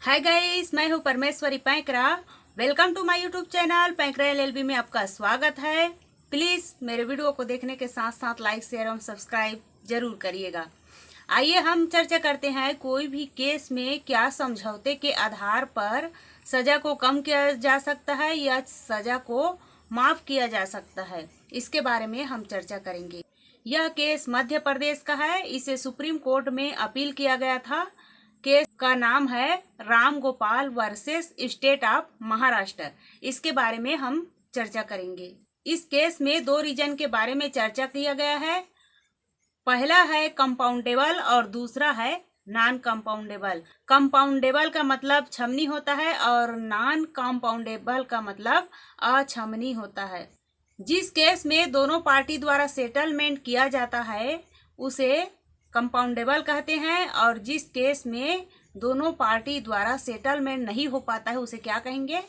हाय guys, मैं हूं Parmeshwari Painkra. Welcome to my YouTube channel Painkra LLB में आपका स्वागत है। प्लीज़ मेरे वीडियो को देखने के साथ साथ लाइक शेयर एवं सब्सक्राइब जरूर करिएगा। आइए हम चर्चा करते हैं कोई भी केस में क्या समझौते के आधार पर सज़ा को कम किया जा सकता है या सज़ा को माफ़ किया जा सकता है, इसके बारे में हम चर्चा करेंगे। यह केस मध्य प्रदेश का है। इसे सुप्रीम कोर्ट में अपील किया गया था। केस का नाम है Ram Gopal versus state of Maharashtra. इसके बारे में हम चर्चा करेंगे। इस केस में दो रीजन के बारे में चर्चा किया गया है। पहला है कंपाउंडेबल और दूसरा है नॉन कंपाउंडेबल। कंपाउंडेबल का मतलब छमनी होता है और नॉन कंपाउंडेबल का मतलब अछमनी होता है। जिस केस में दोनों पार्टी द्वारा सेटलमेंट किया जाता है उसे कंपाउंडेबल कहते हैं, और जिस केस में दोनों पार्टी द्वारा सेटलमेंट नहीं हो पाता है उसे क्या कहेंगे?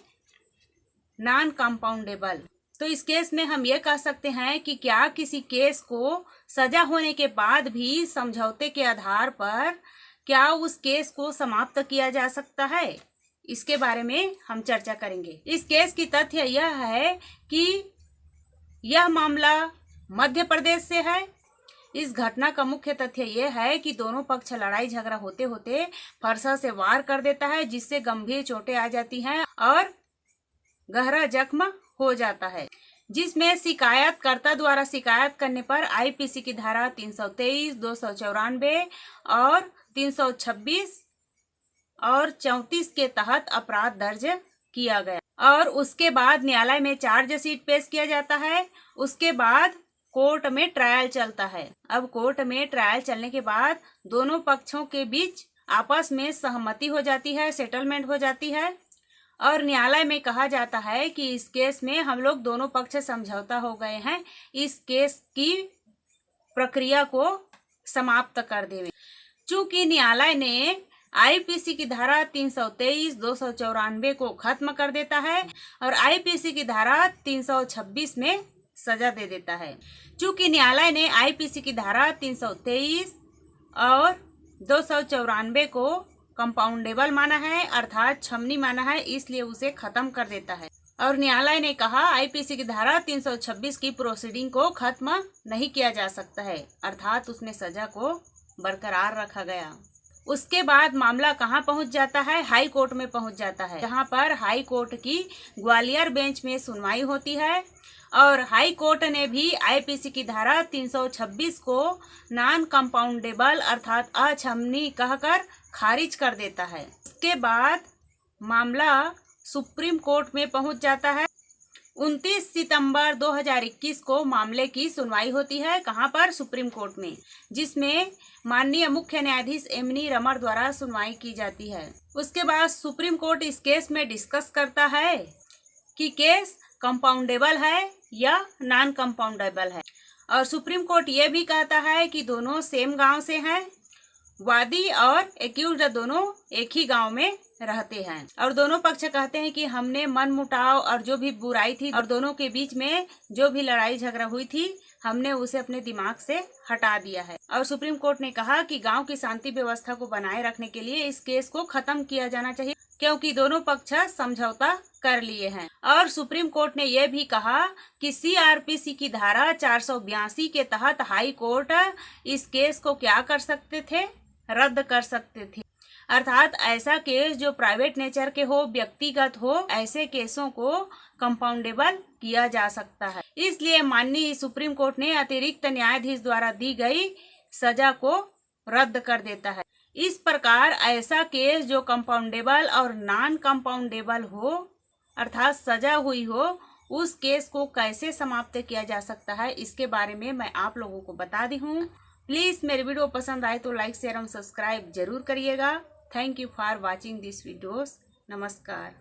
Non compoundable. तो इस केस में हम ये कह सकते हैं कि क्या किसी केस को सजा होने के बाद भी समझौते के आधार पर क्या उस केस को समाप्त किया जा सकता है, इसके बारे में हम चर्चा करेंगे। इस केस की तथ्य यह है कि यह मामला मध्य प्रदेश से है। इस घटना का मुख्य तथ्य यह है कि दोनों पक्ष लड़ाई झगड़ा होते होते फरसा से वार कर देता है, जिससे गंभीर चोटें आ जाती हैं और गहरा जख्म हो जाता है, जिसमें शिकायतकर्ता द्वारा शिकायत करने पर आईपीसी की धारा 323, 294 और 326 और 34 के तहत अपराध दर्ज किया गया और उसके बाद न्यायालय में चार्जशीट पेश किया जाता है। उसके बाद कोर्ट में ट्रायल चलता है। अब कोर्ट में ट्रायल चलने के बाद दोनों पक्षों के बीच आपस में सहमति हो जाती है, सेटलमेंट हो जाती है और न्यायालय में कहा जाता है कि इस केस में हम लोग दोनों पक्ष समझौता हो गए हैं, इस केस की प्रक्रिया को समाप्त कर दें। चूंकि न्यायालय ने आईपीसी की धारा 323, 294 को खत्म कर देता है और आईपीसी की धारा 326 में सजा दे देता है। चूंकि न्यायालय ने आईपीसी की धारा 323 और 294 को कंपाउंडेबल माना है, अर्थात छमनी माना है, इसलिए उसे खत्म कर देता है। और न्यायालय ने कहा आईपीसी की धारा 326 की प्रोसीडिंग को खत्म नहीं किया जा सकता है, अर्थात उसमें सजा को बरकरार रखा गया। उसके बाद मामला कहाँ पहुंच जाता है? हाई कोर्ट में पहुंच जाता है, जहां पर हाई कोर्ट की ग्वालियर बेंच में सुनवाई होती है और हाई कोर्ट ने भी आईपीसी की धारा 326 को नॉन कंपाउंडेबल अर्थात अछमनी कहकर खारिज कर देता है। उसके बाद मामला सुप्रीम कोर्ट में पहुंच जाता है। 29 सितंबर 2021 को मामले की सुनवाई होती है। कहां पर? सुप्रीम कोर्ट में, जिसमें माननीय मुख्य न्यायाधीश एमनी रमण द्वारा सुनवाई की जाती है। उसके बाद सुप्रीम कोर्ट इस केस में डिस्कस करता है कि केस कंपाउंडेबल है या नॉन कंपाउंडेबल है, और सुप्रीम कोर्ट ये भी कहता है कि दोनों सेम गांव से हैं, वादी और एक्यूज्ड दोनों एक ही गांव में रहते हैं और दोनों पक्ष कहते हैं कि हमने मनमुटाव और जो भी बुराई थी और दोनों के बीच में जो भी लड़ाई झगड़ा हुई थी हमने उसे अपने दिमाग से हटा दिया है। और सुप्रीम कोर्ट ने कहा कि गांव की शांति व्यवस्था को बनाए रखने के लिए इस केस को खत्म किया जाना चाहिए, क्योंकि दोनों पक्ष समझौता कर लिए हैं। और सुप्रीम कोर्ट ने यह भी कहा कि सीआरपीसी की धारा 482 के तहत हाई कोर्ट इस केस को क्या कर सकते थे? रद्द कर सकते थे, अर्थात ऐसा केस जो प्राइवेट नेचर के हो, व्यक्तिगत हो, ऐसे केसों को कंपाउंडेबल किया जा सकता है। इसलिए माननीय सुप्रीम कोर्ट ने अतिरिक्त न्यायाधीश द्वारा दी गई सजा को रद्द कर देता है। इस प्रकार ऐसा केस जो कंपाउंडेबल और नॉन कंपाउंडेबल हो, अर्थात सजा हुई हो, उस केस को कैसे समाप्त किया जा सकता है, इसके बारे में मैं आप लोगों को बता दी हूँ। प्लीज मेरे वीडियो पसंद आए तो लाइक शेयर एवं सब्सक्राइब जरूर करिएगा। Thank you for watching this videos. नमस्कार।